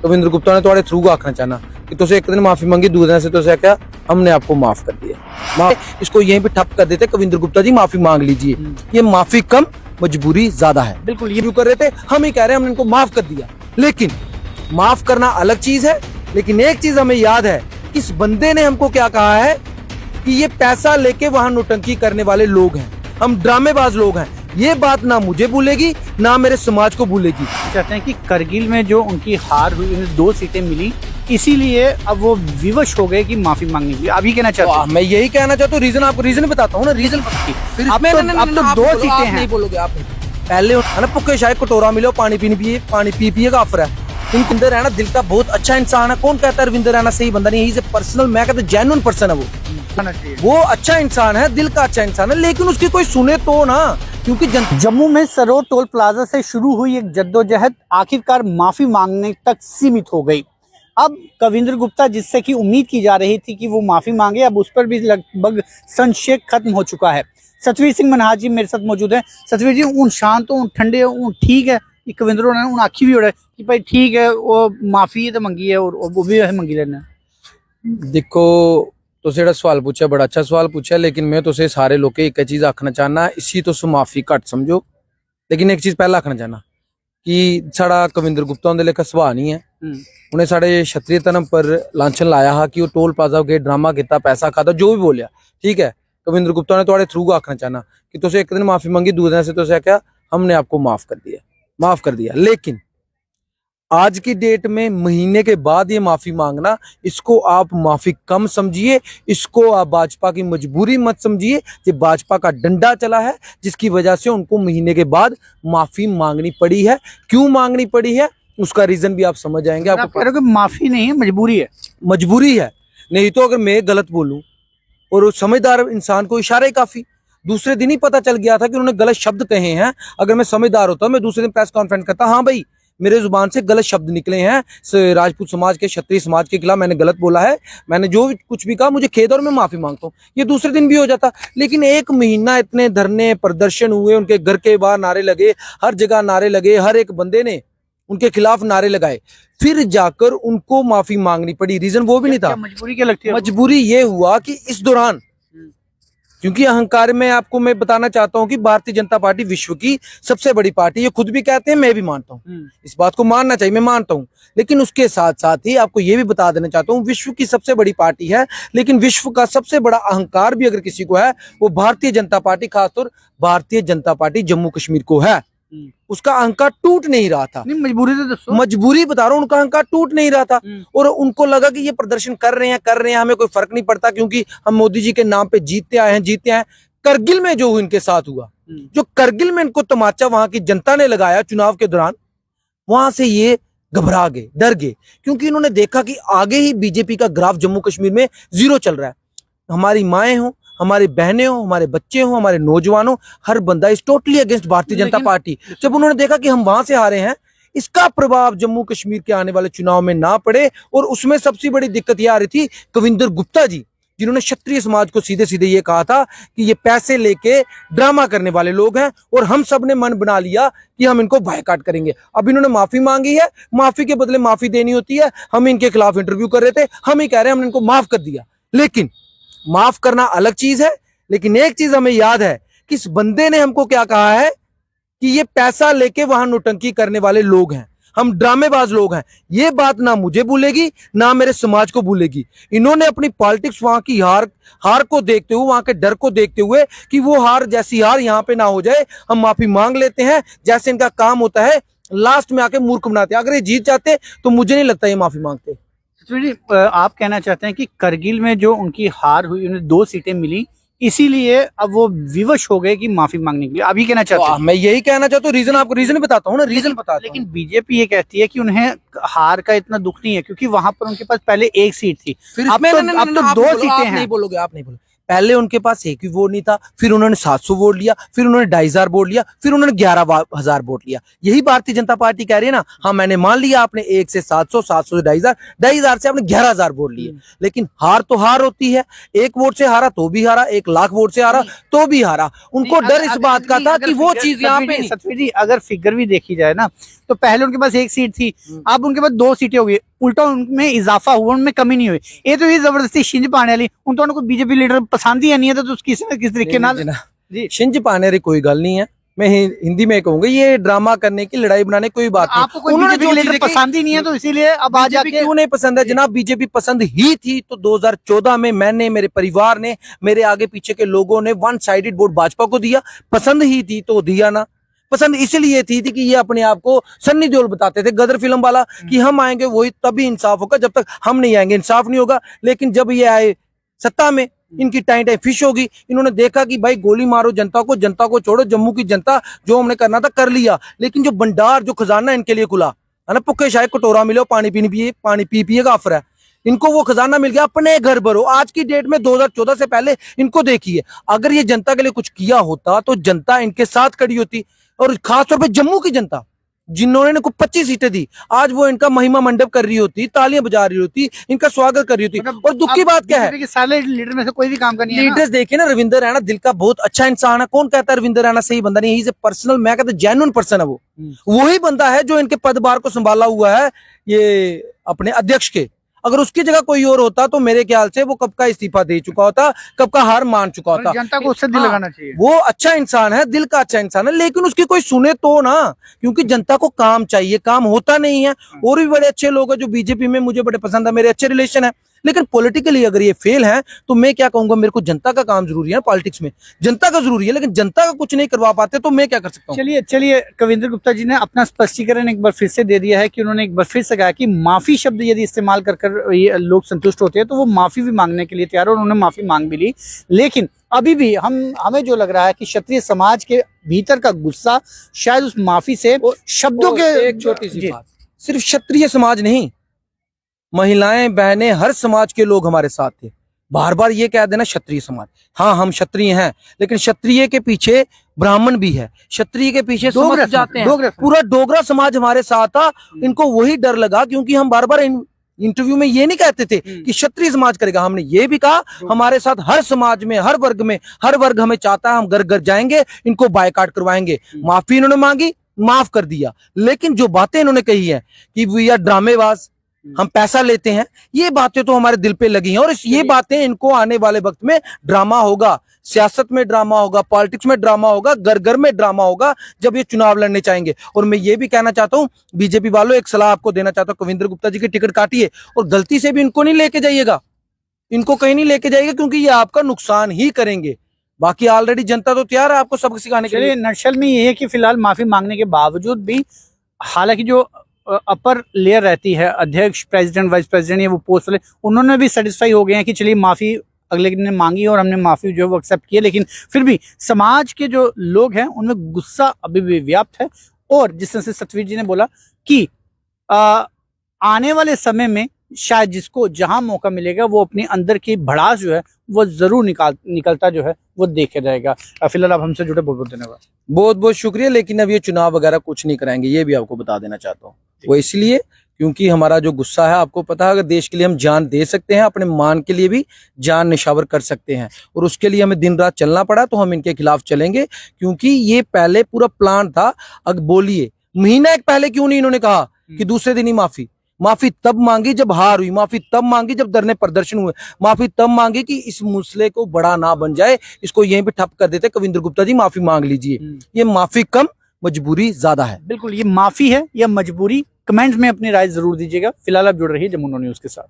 कविंद्र गुप्ता ने थोड़े थ्रू आखना चाहना कि तुझे एक दिन माफी मांगी, दूसरे दिन से तुझे क्या हमने आपको माफ कर दिया। इसको यहीं पे ठप कर देते, कविंद्र गुप्ता जी माफी मांग लीजिए, ये माफी कम मजबूरी ज्यादा है। बिल्कुल ये कर रहे थे, हम ही कह रहे हैं हमने इनको माफ कर दिया। लेकिन माफ करना अलग चीज है, लेकिन एक चीज हमें याद है, इस बंदे ने हमको क्या कहा है कि ये पैसा लेके वहां नौटंकी करने वाले लोग हैं, हम ड्रामेबाज लोग हैं। ये बात ना मुझे भूलेगी ना मेरे समाज को भूलेगी। चाहते हैं कि करगिल में जो उनकी हार हुई, उन्हें 2 सीटें मिली, इसीलिए अब वो विवश हो गए कि माफी मांगनी चाहिए। अभी कहना चाहते हैं, मैं यही कहना चाहता हूँ। रीजन आपको रीजन बताता हूँ ना, रीजन अब तो 2 सीटें हैं। नहीं बोलोगे आप, पहले ना पुक्के शायद कटोरा मिलो पानी पी पिए का ऑफर है। रविंदर रैना दिल का बहुत अच्छा इंसान है। कौन कहता है रविंदर रैना सही बंदा नहीं है? पर्सनल मैं कहता हूँ जेन्युइन पर्सन है वो अच्छा इंसान है, दिल का अच्छा इंसान है, लेकिन उसकी कोई सुने तो ना, क्योंकि जम्मू में सरोर टोल प्लाजा से शुरू हुई एक जद्दोजहद आखिरकार माफी मांगने तक सीमित हो गई। अब कविंद्र गुप्ता, जिससे कि उम्मीद की जा रही थी कि वो माफी मांगे, अब उस पर भी लगभग संशय खत्म हो चुका है। सतवीर सिंह मनहास जी मेरे साथ मौजूद है। सतवीर जी, उन शांत उन ठंडे उन ठीक है कि कविंद्र ने उन आखी भी हो रहा है कि भाई ठीक है वो माफी तो मंगी है और वो भी मंगी लेना। देखो तुझे जेड़ा सवाल पूछा बड़ा अच्छा सवाल पूछा, लेकिन मैं तुझे सारे लोग एक चीज आखना चाहना, इसी तो माफी घट समझो। लेकिन एक चीज पहला आखना चाहना कि साड़ा कविंद्र गुप्ता उनके लेखा सुभाव नहीं है। उन्हें साढ़े क्षत्रिय धर्म पर लांछन लाया हा कि वो टोल प्लाजा के ड्रामा किया, पैसा खाता, जो भी बोलिया ठीक है। कविंद्र गुप्ता ने थोड़े थ्रू आखना चाहना कि तुझे एक दिन माफी मांगी, दूसरे दिन से तुझे क्या हमने आपको माफ कर दिया। लेकिन आज की डेट में महीने के बाद ये माफी मांगना, इसको आप माफी कम समझिए, इसको आप भाजपा की मजबूरी मत समझिए। ये भाजपा का डंडा चला है, जिसकी वजह से उनको महीने के बाद माफी मांगनी पड़ी है। क्यों मांगनी पड़ी है उसका रीजन भी आप समझ जाएंगे। आप कह रहे हो कि माफी नहीं है, मजबूरी है। नहीं तो अगर मैं गलत बोलूं और उस समझदार इंसान को इशारा ही काफी, दूसरे दिन ही पता चल गया था कि उन्होंने गलत शब्द कहे हैं। अगर मैं समझदार होता मैं दूसरे दिन प्रेस कॉन्फ्रेंस करता, हाँ भाई मेरे जुबान से गलत शब्द निकले हैं, राजपूत समाज के क्षत्रिय समाज के खिलाफ मैंने गलत बोला है, मैंने जो कुछ भी कहा मुझे खेद और मैं माफी मांगता हूँ, ये दूसरे दिन भी हो जाता। लेकिन 1 महीना इतने धरने प्रदर्शन हुए, उनके घर के बाहर नारे लगे, हर जगह नारे लगे, हर एक बंदे ने उनके खिलाफ नारे लगाए, फिर जाकर उनको माफी मांगनी पड़ी। रीजन वो भी नहीं था। मजबूरी क्या लगती है? मजबूरी ये हुआ कि इस दौरान, क्योंकि अहंकार में आपको मैं बताना चाहता हूं कि भारतीय जनता पार्टी विश्व की सबसे बड़ी पार्टी, ये खुद भी कहते हैं, मैं भी मानता हूं, इस बात को मानना चाहिए, मैं मानता हूं। लेकिन उसके साथ साथ ही आपको ये भी बता देना चाहता हूं, विश्व की सबसे बड़ी पार्टी है, लेकिन विश्व का सबसे बड़ा अहंकार भी अगर किसी को है वो भारतीय जनता पार्टी, खासतौर भारतीय जनता पार्टी जम्मू कश्मीर को है। उसका अहंकार टूट नहीं रहा था। नहीं, मजबूरी तो दसो। मजबूरी बता रहा हूँ, उनका अहंकार टूट नहीं रहा था और उनको लगा कि ये प्रदर्शन कर रहे हैं, हमें कोई फर्क नहीं पड़ता, क्योंकि हम मोदी जी के नाम पे जीतते आए हैं। करगिल में जो इनके साथ हुआ, जो करगिल में इनको तमाचा वहां की जनता ने लगाया चुनाव के दौरान, वहां से ये घबरा गए, डर गए, क्योंकि इन्होंने देखा कि आगे ही बीजेपी का ग्राफ जम्मू कश्मीर में 0 चल रहा है। हमारी माएं हो, हमारी बहनें हो, हमारे बच्चे हो, हमारे नौजवान हो, हर बंदा is totally against Bharatiya Janata party. जब उन्होंने देखा कि हम वहां से हारे हैं, इसका प्रभाव जम्मू कश्मीर के आने वाले चुनाव में ना पड़े, और उसमें सबसे बड़ी दिक्कत यह आ रही थी कविंद्र गुप्ता जी, जिन्होंने क्षत्रिय समाज को सीधे सीधे ये कहा था कि ये पैसे लेके ड्रामा करने वाले लोग हैं, और हम सब ने मन बना लिया कि हम इनको बायकाट करेंगे। अब इन्होंने माफी मांगी है, माफी के बदले माफी देनी होती है। हम इनके खिलाफ इंटरव्यू कर रहे थे, हम ही कह रहे हैं हमने इनको माफ कर दिया। लेकिन माफ करना अलग चीज है, लेकिन एक चीज हमें याद है कि इस बंदे ने हमको क्या कहा है कि ये पैसा लेके वहां नौटंकी करने वाले लोग हैं, हम ड्रामेबाज लोग हैं। ये बात ना मुझे भूलेगी ना मेरे समाज को भूलेगी। इन्होंने अपनी पॉलिटिक्स वहां की हार को देखते हुए, वहां के डर को देखते हुए कि वो हार जैसी हार यहाँ पे ना हो जाए, हम माफी मांग लेते हैं, जैसे इनका काम होता है, लास्ट में आके मूर्ख बनाते हैं। अगर ये जीत जाते तो मुझे नहीं लगता ये माफी मांगते। आप कहना चाहते हैं कि करगिल में जो उनकी हार हुई, उन्हें 2 सीटें मिली, इसीलिए अब वो विवश हो गए कि माफी मांगने के लिए। अभी कहना चाहते हैं, मैं यही कहना चाहता हूँ। रीजन आपको रीजन बताता हूँ ना, रीजन बताता हूँ। लेकिन बीजेपी ये कहती है कि उन्हें हार का इतना दुख नहीं है, क्योंकि वहां पर उनके पास पहले 1 सीट थी, फिर अब तो 2 सीटें हैं। नहीं बोलोगे, आप नहीं बोलोगे। पहले उनके पास एक भी वोट नहीं था, फिर उन्होंने 700 वोट लिया, फिर उन्होंने 2500 वोट लिया, फिर उन्होंने 11,000 वोट लिया। यही भारतीय जनता पार्टी कह रही है ना, हाँ मैंने मान लिया आपने 1 से 700, 700 से 2500, 2500 से आपने 11,000 वोट लिए, लेकिन हार तो हार होती है। 1 वोट से हारा तो भी हारा, 1 लाख वोट से हारा तो भी हारा। उनको डर इस बात का था कि वो चीज यहाँ पे नहीं। सतवीर जी, अगर फिगर भी देखी जाए ना, तो पहले उनके पास 1 सीट थी, अब उनके पास 2 सीटें हो गई, उल्टा उनमें इजाफा हुआ, उनमें कमी नहीं हुई। ये तो ये जबरदस्ती शिंज पाने वाली, उन तो बीजेपी लीडर पसंद ही नहीं है, तो किस तरीके ना जी शिंज पाने वाली कोई गल नहीं है। मैं हिंदी में कहूंगा, ये ड्रामा करने की, लड़ाई बनाने की कोई बात नहीं। आपको उन्होंने जो लीडर पसंद ही नहीं है, तो इसीलिए अब आज बीजेपी क्यों नहीं पसंद है जनाब? बीजेपी पसंद ही थी तो 2014 में मैंने, मेरे परिवार ने, मेरे आगे पीछे के लोगों ने 1 साइडेड वोट भाजपा को दिया। पसंद ही थी तो दिया ना। पसंद इसलिए थी कि ये अपने आप को सन्नी देओल बताते थे, गदर फिल्म वाला, कि हम आएंगे वही तभी इंसाफ होगा, जब तक हम नहीं आएंगे इंसाफ नहीं होगा। लेकिन जब ये आए सत्ता में, इनकी टाइम फिश होगी। इन्होंने देखा कि भाई गोली मारो जनता को छोड़ो, जम्मू की जनता जो हमने करना था कर लिया। लेकिन जो भंडार, जो खजाना इनके लिए खुला है ना, भुक्खे शायद कटोरा मिले, पानी पिएगा अफर है, इनको वो खजाना मिल गया, अपने घर भरो। आज की डेट में 2014 से पहले इनको देखिए, अगर ये जनता के लिए कुछ किया होता तो जनता इनके साथ खड़ी होती। और खासतौर पर जम्मू की जनता, जिन्होंने इनको 25 सीटें दी, आज वो इनका महिमा मंडप कर रही होती, तालियां बजा रही होती, इनका स्वागत कर रही होती। और दुख की बात क्या है, सारे लीडर में से कोई भी काम का नहीं है। लीडर्स देखिए ना, रविंदर रैना दिल का बहुत अच्छा इंसान है। कौन कहता है रविंदर रैना सही बंदा नहीं? इज ए पर्सनल, मैं कहता जेन्युइन पर्सन है वो। वही बंदा है जो इनके पदभार को संभाला हुआ है, ये अपने अध्यक्ष के। अगर उसकी जगह कोई और होता तो मेरे ख्याल से वो कब का इस्तीफा दे चुका होता, कब का हार मान चुका होता। जनता को उससे दिल लगाना चाहिए। वो अच्छा इंसान है, दिल का अच्छा इंसान है, लेकिन उसकी कोई सुने तो ना, क्योंकि जनता को काम चाहिए, काम होता नहीं है। और भी बड़े अच्छे लोग हैं जो बीजेपी में मुझे बड़े पसंद है, मेरे अच्छे रिलेशन है, लेकिन पॉलिटिकली अगर ये फेल है तो मैं क्या कहूंगा, मेरे को जनता का काम जरूरी है। पॉलिटिक्स में जनता का जरूरी है, लेकिन जनता का कुछ नहीं करवा पाते तो मैं क्या कर सकता हूँ? चलिए कविंद्र गुप्ता जी ने अपना स्पष्टीकरण एक बार फिर से दे दिया है कि उन्होंने एक बार फिर से कहा कि माफी शब्द यदि इस्तेमाल कर ये लोग संतुष्ट होते हैं तो वो माफी भी मांगने के लिए तैयार है, और उन्होंने माफी मांग भी ली। लेकिन अभी भी हमें जो लग रहा है कि क्षत्रिय समाज के भीतर का गुस्सा शायद उस माफी से शब्दों के, एक छोटी सी बात, सिर्फ क्षत्रिय समाज नहीं, महिलाएं, बहनें, हर समाज के लोग हमारे साथ थे। बार बार ये कह देना क्षत्रिय समाज, हाँ हम क्षत्रिय हैं, लेकिन क्षत्रिय के पीछे ब्राह्मण भी है, क्षत्रिय के पीछे समझ जाते हैं, पूरा डोगरा समाज हमारे साथ था। इनको वही डर लगा, क्योंकि हम बार बार इंटरव्यू में ये नहीं कहते थे कि क्षत्रिय समाज करेगा, हमने ये भी कहा हमारे साथ हर समाज में, हर वर्ग में, हर वर्ग हमें चाहता है, हम घर घर जाएंगे, इनको बायकाट करवाएंगे। माफी इन्होंने मांगी, माफ कर दिया, लेकिन जो बातें इन्होंने कही है कि वी आर ड्रामेबाज, हम पैसा लेते हैं, ये बातें तो हमारे दिल पे लगी हैं। और ये बातें इनको आने वाले वक्त में ड्रामा होगा, सियासत में ड्रामा होगा, पॉलिटिक्स में ड्रामा होगा, घर घर में ड्रामा होगा जब ये चुनाव लड़ने चाहेंगे। और मैं ये भी कहना चाहता हूँ बीजेपी वालों, एक सलाह आपको देना चाहता हूँ, कविंद्र गुप्ता जी की टिकट काटिए और गलती से भी इनको नहीं लेके जाइएगा, इनको कहीं नहीं लेके जाइएगा, क्योंकि ये आपका नुकसान ही करेंगे। बाकी ऑलरेडी जनता तो तैयार है आपको सबक सिखाने के लिए। नक्सल में ये है कि फिलहाल माफी मांगने के बावजूद भी, हालांकि जो अपर लेयर रहती है, अध्यक्ष, प्रेसिडेंट, वाइस प्रेसिडेंट, ये वो पोस्ट वाले, उन्होंने भी सेटिस्फाई हो गए हैं कि चलिए माफी अगले दिन ने मांगी और हमने माफी जो है वो एक्सेप्ट किया। लेकिन फिर भी समाज के जो लोग हैं उनमें गुस्सा अभी भी व्याप्त है। और जिस तरह से सतवीर जी ने बोला कि आने वाले समय में शायद जिसको जहां मौका मिलेगा वो अपने अंदर की भड़ास जो है वो जरूर निकलता जो है वो देखे जाएगा। फिलहाल आप हमसे जुड़े बहुत बहुत धन्यवाद। बहुत बहुत शुक्रिया। लेकिन अब ये चुनाव वगैरह कुछ नहीं कराएंगे, ये भी आपको बता देना चाहता हूँ। वो इसलिए क्योंकि हमारा जो गुस्सा है, आपको पता है, अगर देश के लिए हम जान दे सकते हैं, अपने मान के लिए भी जान निशावर कर सकते हैं, और उसके लिए हमें दिन रात चलना पड़ा तो हम इनके खिलाफ चलेंगे, क्योंकि ये पहले पूरा प्लान था। अब बोलिए महीना एक पहले क्यों नहीं इन्होंने कहा कि दूसरे दिन ही माफी तब मांगी जब हार हुई, माफी तब मांगी जब धरने प्रदर्शन हुए, माफी तब मांगी कि इस मसले को बड़ा ना बन जाए, इसको यहीं पे ठप कर देते। कविंद्र गुप्ता जी माफी मांग लीजिए। ये माफी कम, मजबूरी ज्यादा है। बिल्कुल, ये माफी है या मजबूरी, कमेंट्स में अपनी राय जरूर दीजिएगा। फिलहाल आप जुड़ रहिए जमुना न्यूज के साथ।